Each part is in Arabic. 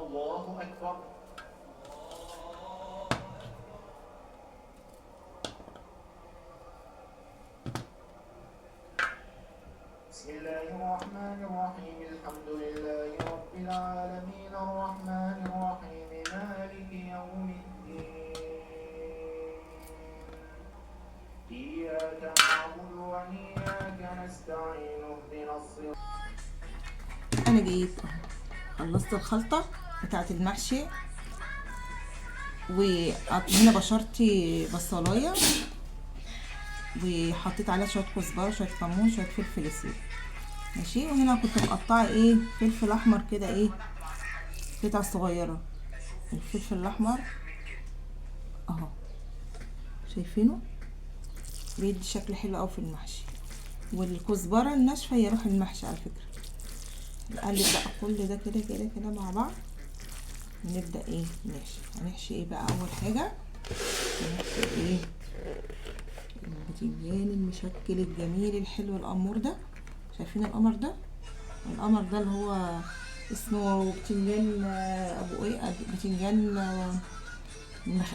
الله أكبر. بسم الله الرحمن الرحيم. الحمد لله رب العالمين الرحمن الرحيم مالك يوم الدين. إياك نعبد وإياك نستعين اهدنا الصراط. انا جيت خلصت الخلطة بتاعت المحشي، وهنا بشرتي بصلاية، وحطيت عليها شوية كزبرة، شوية كمون، شوية فلفل اسود، ماشي. وهنا كنت مقطعة فلفل احمر كده قطع صغيرة. الفلفل الاحمر اهو، شايفينه بيدي شكل حلو اوي في المحشي. والكزبرة الناشفة هي روح المحشي على فكرة. نقلب بقى كل ده كده كده كده مع بعض، ونبدأ هنحشي بقى. اول حاجة هنحشي البتنجان المشكل الجميل الحلو القمور ده. شايفين القمر ده؟ القمر ده اللي هو اسمه بتنجان ابو بتنجان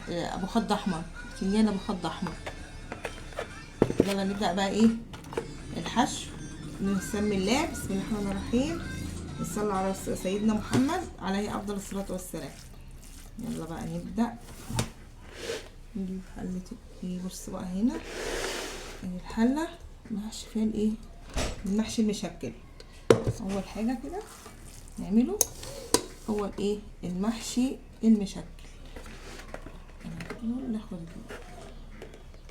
ابو خد احمر، بتنجان ابو خد احمر. يلا نبدأ بقى الحشو. نسمي الله، بسم الله الرحمن الرحيم، نصلي على سيدنا محمد عليه افضل الصلاة والسلام. يلا بقى نبدأ نجيب حلة. بص بقى هنا الحلة محشي فيها المحشي المشكل. اول حاجة كده نعمله المحشي المشكل. ناخد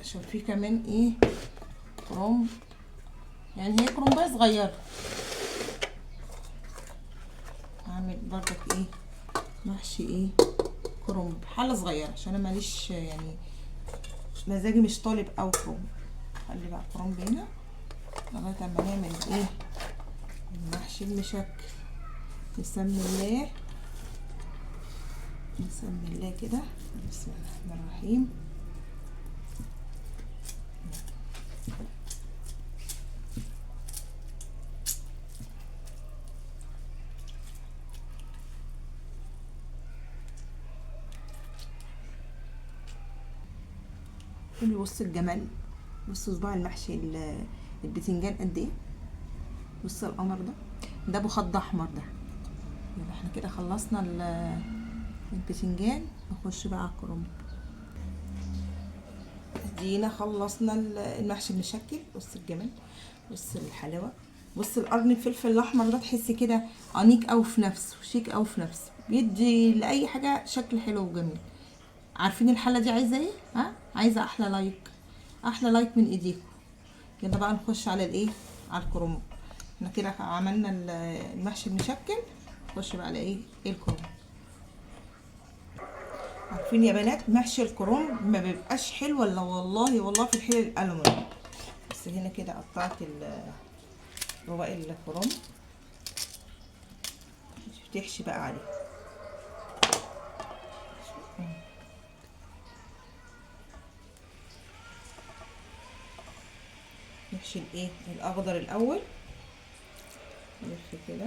عشان فيه كمان كرنب، يعني هي كرنباية صغيرة. هعمل برضك محشي كرنب، حلة صغيرة عشان انا ماليش مزاجي مش طالب او كرنب. خلي بقى كرنب هنا لغاية اما نعمل المحشي المشكل. نسمي الله، نسمي الله كده، بسم الله الرحمن الرحيم. بص الجمال، بص صباع المحشي البتنجان قد ايه. بص القمر ده ابو خد احمر ده. يبقى احنا كده خلصنا البتنجان. نخش بقى على الكرنب. ادينا خلصنا المحشي المشكل. بص الجمال، بص الحلاوه، بص القرن الفلفل الاحمر ده، تحسي كده انيق او في نفسه، شيك او في نفسه، بيدي لاي حاجه شكل حلو وجميل. عارفين الحله دي عايزه ها؟ عايزه احلى لايك، احلى لايك من ايديكم. يلا بقى نخش على على الكرنب. احنا كده عملنا المحشي المشكل. نخش بقى على الكرنب. عارفين يا بنات محشي الكرنب ما بيبقاش حلو الا والله في الحلل الالومنيوم. بس هنا كده قطعت رواق الكرنب، تحشي بقى عليه. نحشي الاخضر الاول، نلف كده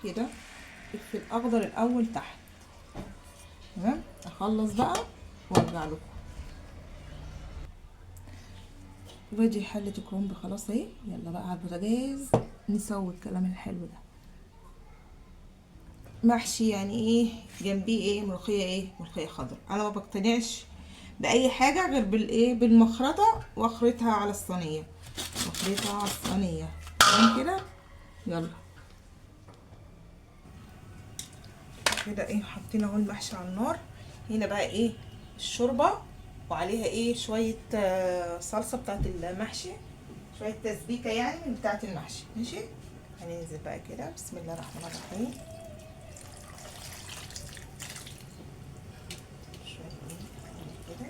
كده في الاخضر الاول تحت. تمام، اخلص بقى وارجع لكم. ودي حله الكرنب خلاص اهي. يلا بقى على البوتاجاز نسوي الكلام الحلو ده. محشي يعني جنبيه ملوخيه ملوخيه خضراء. انا ما بقتنعش باي حاجه غير بالمخرطه، واخرطها على الصينيه، واخرطها على الصينيه كده. يلا كده حاطين اهو المحشي على النار. هنا بقى الشوربه، وعليها شويه صلصه بتاعت المحشي، شويه تسبيكه يعني من بتاعت المحشي. ماشي، هننزل بقى كده. بسم الله الرحمن الرحيم. شويه كده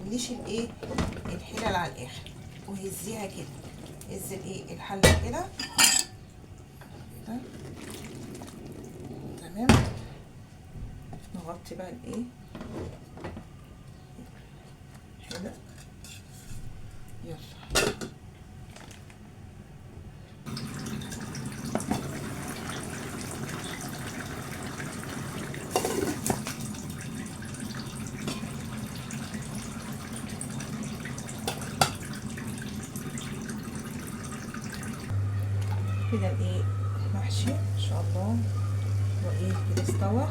تغليش الايه الحلل على الاخر، وهزيها كده، هز الايه الحله كده تمام. نغطي بقى الايه كده، يلا كده الايه المحشي ان شاء الله وايه كده استوى.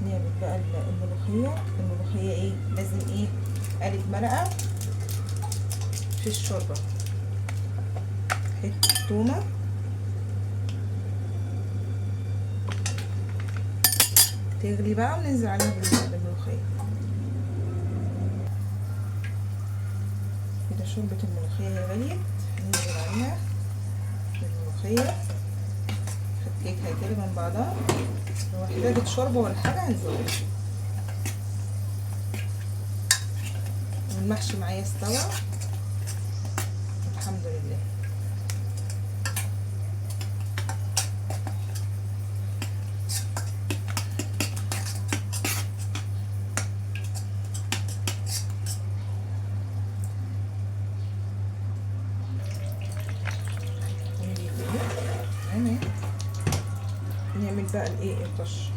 نعمل بقى الملوخيه ايه لازم ايه قالب مرقه في الشوربه، حته تومه تغلي بقى وننزل عليها بالملوخيه كده. شوربه الملوخيه غليت، ننزل عليها بالملوخيه، فكيكها كده من بعضها، لو احتاجت شوربه ولا حاجه هنزودها. والمحشي معايا استوى الحمد لله. نعمل بقى الايه الطش.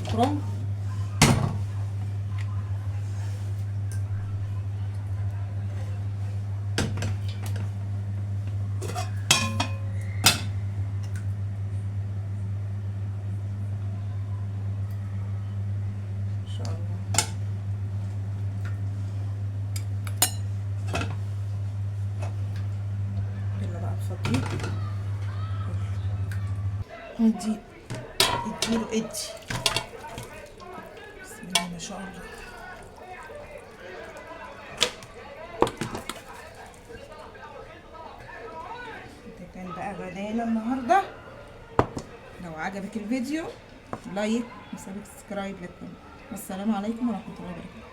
الكرنب ان شاء الله. يلا بقى نفضيه اديله ادي. بسم الله ما شاء الله. ده كان بقى غدانا النهارده. لو عجبك الفيديو لايك وسبسكرايب لكم. والسلام عليكم ورحمه الله وبركاته.